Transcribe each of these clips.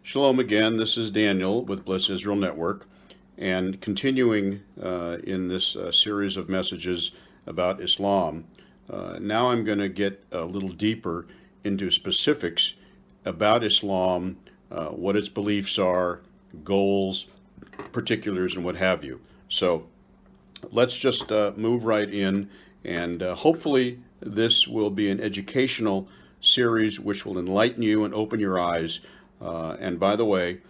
Shalom again. This is Daniel with Bliss Israel Network, and continuing in this series of messages about Islam. Now I'm going to get a little deeper into specifics about Islam, what its beliefs are, goals, particulars, and what have you. So let's just move right in, and hopefully, this will be an educational series which will enlighten you and open your eyes. And by the way,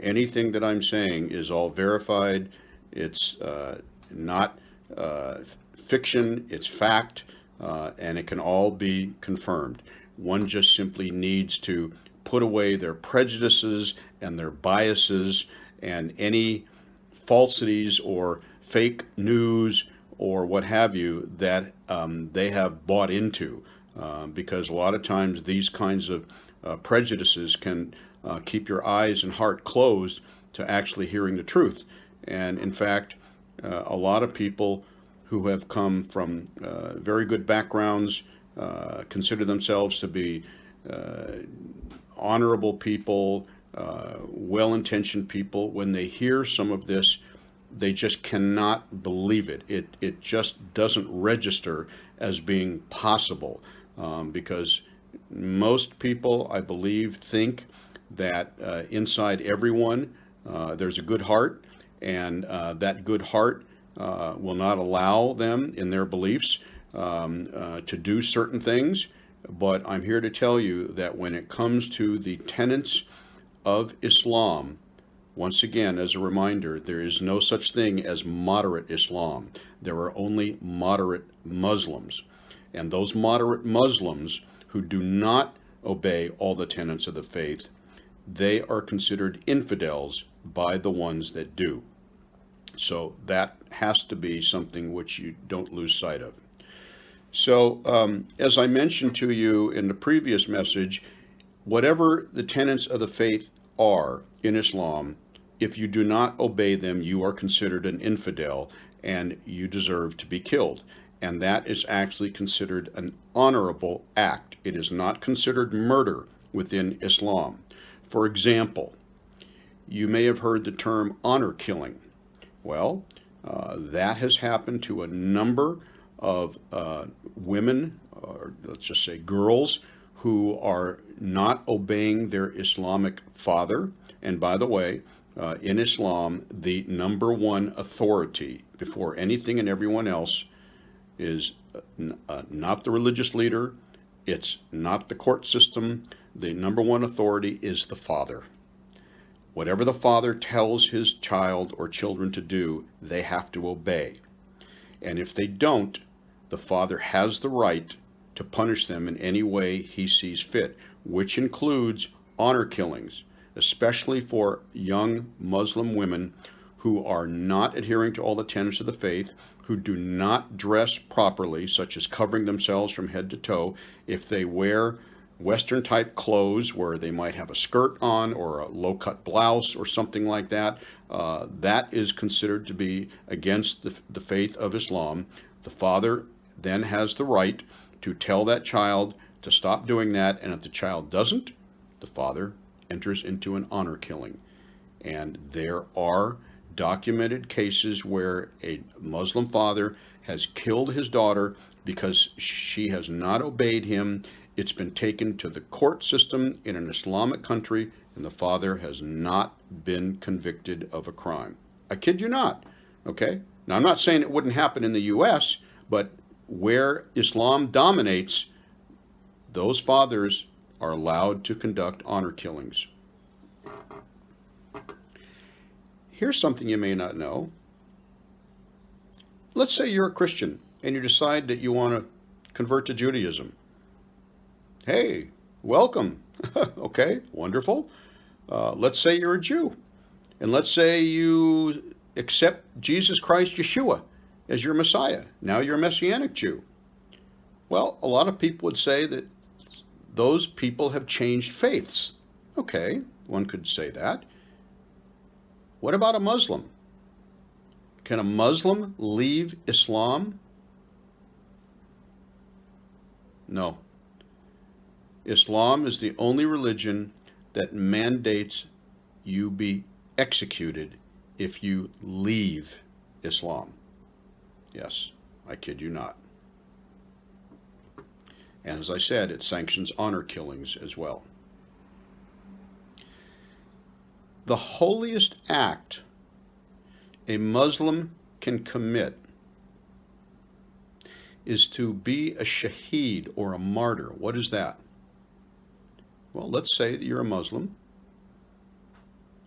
anything that I'm saying is all verified. It's not uh, fiction, it's fact, and it can all be confirmed. One just simply needs to put away their prejudices and their biases and any falsities or fake news or what have you that they have bought into. Because a lot of times these kinds of prejudices can keep your eyes and heart closed to actually hearing the truth. And in fact, a lot of people who have come from very good backgrounds consider themselves to be honorable people, well intentioned people. When they hear some of this, they just cannot believe it. It just doesn't register as being possible because most people, I believe, think that inside everyone there's a good heart, and that good heart will not allow them in their beliefs to do certain things. But I'm here to tell you that when it comes to the tenets of Islam, once again, as a reminder, there is no such thing as moderate Islam. There are only moderate Muslims. And those moderate Muslims who do not obey all the tenets of the faith, they are considered infidels by the ones that do. So that has to be something which you don't lose sight of. So, as I mentioned to you in the previous message, whatever the tenets of the faith are in Islam, if you do not obey them, you are considered an infidel and you deserve to be killed. And that is actually considered an honorable act. It is not considered murder within Islam. For example, you may have heard the term honor killing. Well, that has happened to a number of women, or let's just say girls, who are not obeying their Islamic father. And by the way, in Islam, the number one authority before anything and everyone else is not the religious leader, it's not the court system. The number one authority is the father. Whatever the father tells his child or children to do, they have to obey. And if they don't, the father has the right to punish them in any way he sees fit, which includes honor killings, especially for young Muslim women who are not adhering to all the tenets of the faith, who do not dress properly, such as covering themselves from head to toe. If they wear Western type clothes where they might have a skirt on or a low cut blouse or something like that, that is considered to be against the faith of Islam. The father then has the right to tell that child to stop doing that, and if the child doesn't, the father enters into an honor killing. And there are documented cases where a Muslim father has killed his daughter because she has not obeyed him. It's been taken to the court system in an Islamic country, and the father has not been convicted of a crime. I kid you not. Okay? Now, I'm not saying it wouldn't happen in the U.S., but where Islam dominates, those fathers are allowed to conduct honor killings. Here's something you may not know. Let's say you're a Christian and you decide that you want to convert to Judaism. Hey, welcome. Okay, wonderful. Let's say you're a Jew, and let's say you accept Jesus Christ, Yeshua, as your Messiah. Now you're a Messianic Jew. Well, a lot of people would say that those people have changed faiths. Okay, one could say that. What about a Muslim? Can a Muslim leave Islam? No. Islam is the only religion that mandates you be executed if you leave Islam. Yes, I kid you not. And as I said, it sanctions honor killings as well. The holiest act a Muslim can commit is to be a shaheed or a martyr. What is that? Well, let's say that you're a Muslim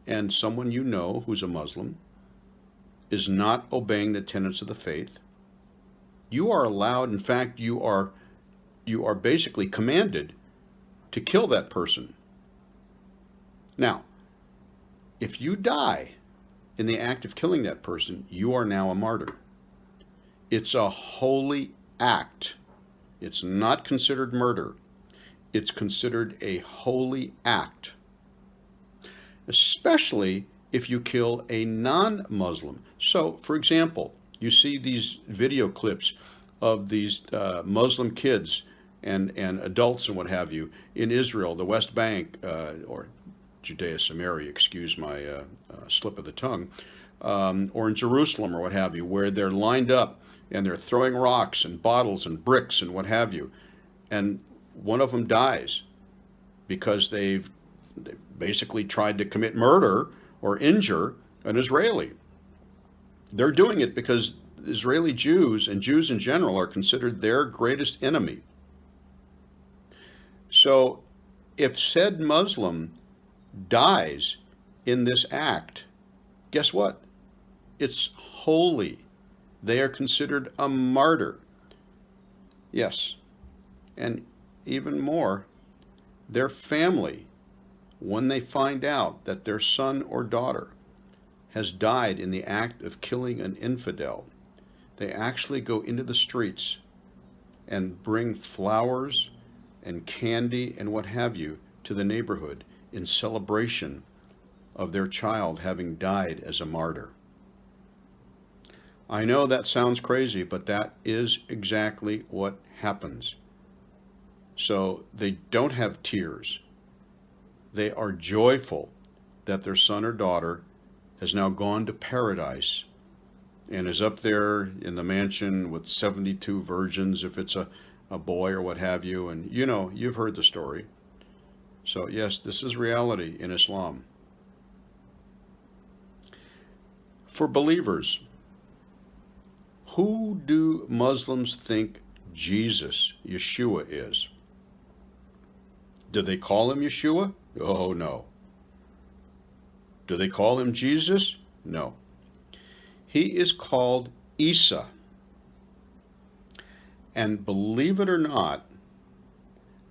and someone you know who's a Muslim is not obeying the tenets of the faith. You are allowed, in fact, you are basically commanded to kill that person. Now, if you die in the act of killing that person, you are now a martyr. It's a holy act. It's not considered murder. It's considered a holy act, especially if you kill a non-Muslim. So, for example, you see these video clips of these Muslim kids and adults and what have you in Israel, the West Bank, or Judea Samaria, excuse my slip of the tongue, or in Jerusalem or what have you, where they're lined up and they're throwing rocks and bottles and bricks and what have you. And one of them dies because they've basically tried to commit murder or injure an Israeli. They're doing it because Israeli Jews and Jews in general are considered their greatest enemy. So if said Muslim dies in this act, guess what? It's holy. They are considered a martyr. Yes, and even more, their family, when they find out that their son or daughter has died in the act of killing an infidel, they actually go into the streets and bring flowers and candy and what have you to the neighborhood in celebration of their child having died as a martyr. I know that sounds crazy, but that is exactly what happens. So they don't have tears. They are joyful that their son or daughter has now gone to paradise and is up there in the mansion with 72 virgins, if it's a boy or what have you. And you know, you've heard the story. So yes, this is reality in Islam. For believers, who do Muslims think Jesus, Yeshua, is? Do they call him Yeshua? Oh, no. Do they call him Jesus? No. He is called Issa. And believe it or not,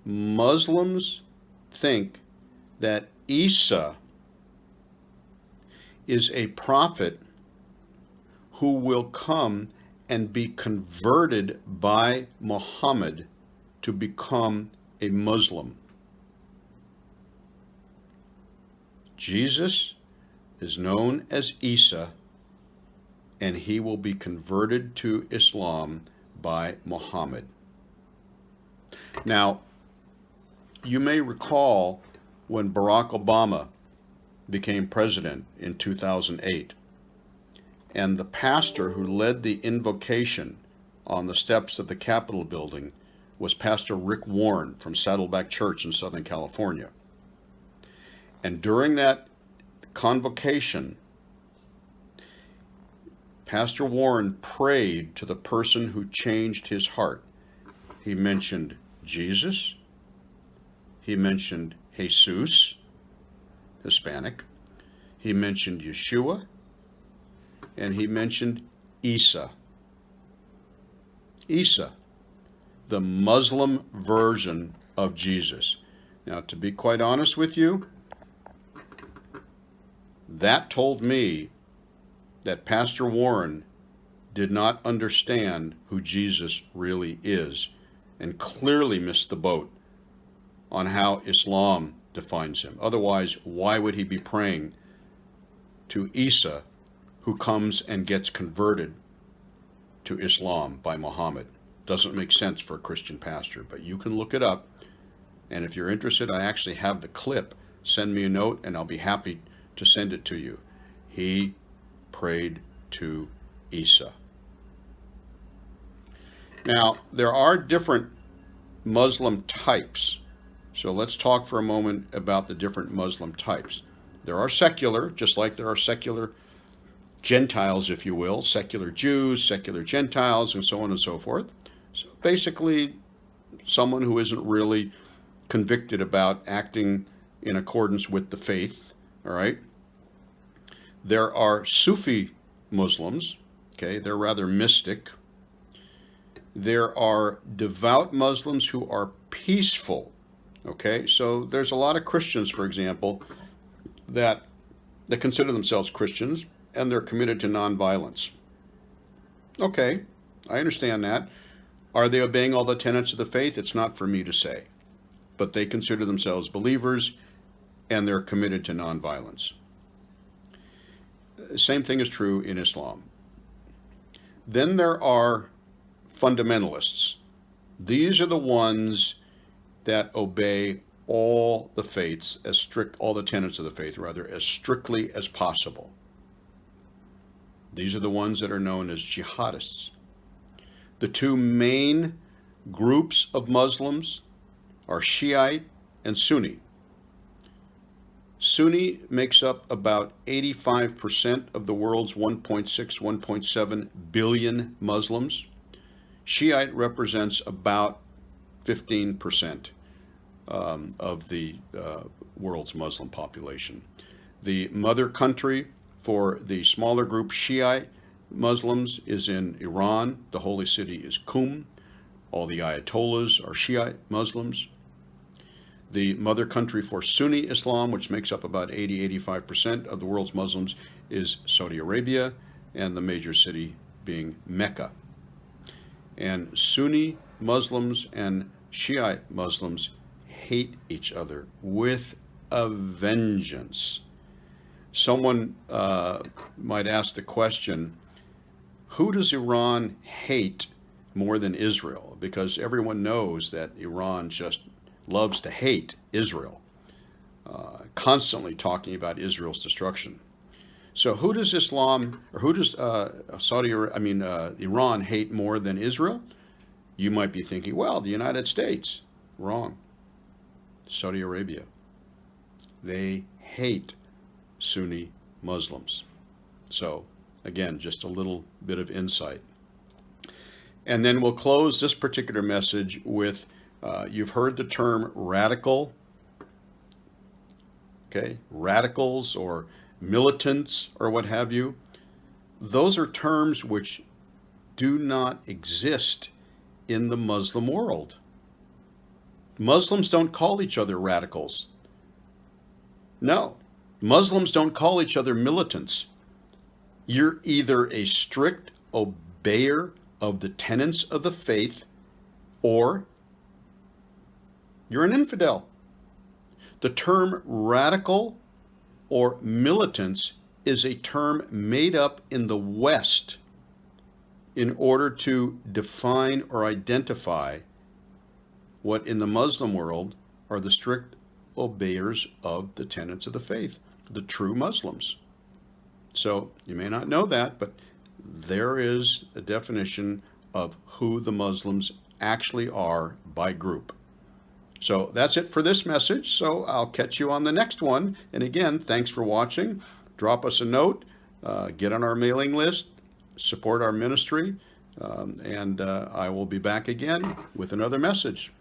Muslims think that Issa is a prophet who will come and be converted by Muhammad to become a Muslim. Jesus is known as Issa, and he will be converted to Islam by Muhammad. Now, you may recall when Barack Obama became president in 2008, and the pastor who led the invocation on the steps of the Capitol building was Pastor Rick Warren from Saddleback Church in Southern California. And during that convocation, Pastor Warren prayed to the person who changed his heart. He mentioned Jesus. He mentioned Jesus, Hispanic. He mentioned Yeshua. And he mentioned Issa. Issa, the Muslim version of Jesus. Now, to be quite honest with you, that told me that Pastor Warren did not understand who Jesus really is and clearly missed the boat on how Islam defines him. Otherwise, why would he be praying to Issa, who comes and gets converted to Islam by Muhammad? Doesn't make sense for a Christian pastor, but you can look it up. And if you're interested, I actually have the clip send me a note and I'll be happy to send it to you. He prayed to Issa. Now, there are different Muslim types. So let's talk for a moment about the different Muslim types. There are secular, just like there are secular Gentiles, if you will, secular Jews, secular Gentiles, and so on and so forth. So basically, someone who isn't really convicted about acting in accordance with the faith, all right? There are Syufy Muslims, okay? They're rather mystic. There are devout Muslims who are peaceful, okay? So there's a lot of Christians, for example, that consider themselves Christians and they're committed to nonviolence. Okay, I understand that. Are they obeying all the tenets of the faith? It's not for me to say. But they consider themselves believers and they're committed to nonviolence. Same thing is true in Islam. Then there are fundamentalists. These are the ones that obey all the faiths all the tenets of the faith, rather, as strictly as possible. These are the ones that are known as jihadists. The two main groups of Muslims are Shiite and Sunni. Sunni makes up about 85% of the world's 1.6, 1.7 billion Muslims. Shiite represents about 15% of the world's Muslim population. The mother country for the smaller group Shiite Muslims is in Iran. The holy city is Qum. All the Ayatollahs are Shiite Muslims. The mother country for Sunni Islam, which makes up about 80-85% of the world's Muslims, is Saudi Arabia, and the major city being Mecca. And Sunni Muslims and Shiite Muslims hate each other with a vengeance. Someone might ask the question, who does Iran hate more than Israel? Because everyone knows that Iran just loves to hate Israel, constantly talking about Israel's destruction. So who does Iran hate more than Israel? You might be thinking, well, the United States. Wrong. Saudi Arabia. They hate Sunni Muslims. So again, just a little bit of insight. And then we'll close this particular message with, you've heard the term radical, okay? Radicals or militants or what have you. Those are terms which do not exist in the Muslim world. Muslims don't call each other radicals. No, Muslims don't call each other militants. You're either a strict obeyer of the tenets of the faith, or you're an infidel. The term radical or militants is a term made up in the West in order to define or identify what in the Muslim world are the strict obeyers of the tenets of the faith, the true Muslims. So you may not know that, but there is a definition of who the Muslims actually are by group. So that's it for this message. So I'll catch you on the next one. And again, thanks for watching. Drop us a note, get on our mailing list, support our ministry, and I will be back again with another message.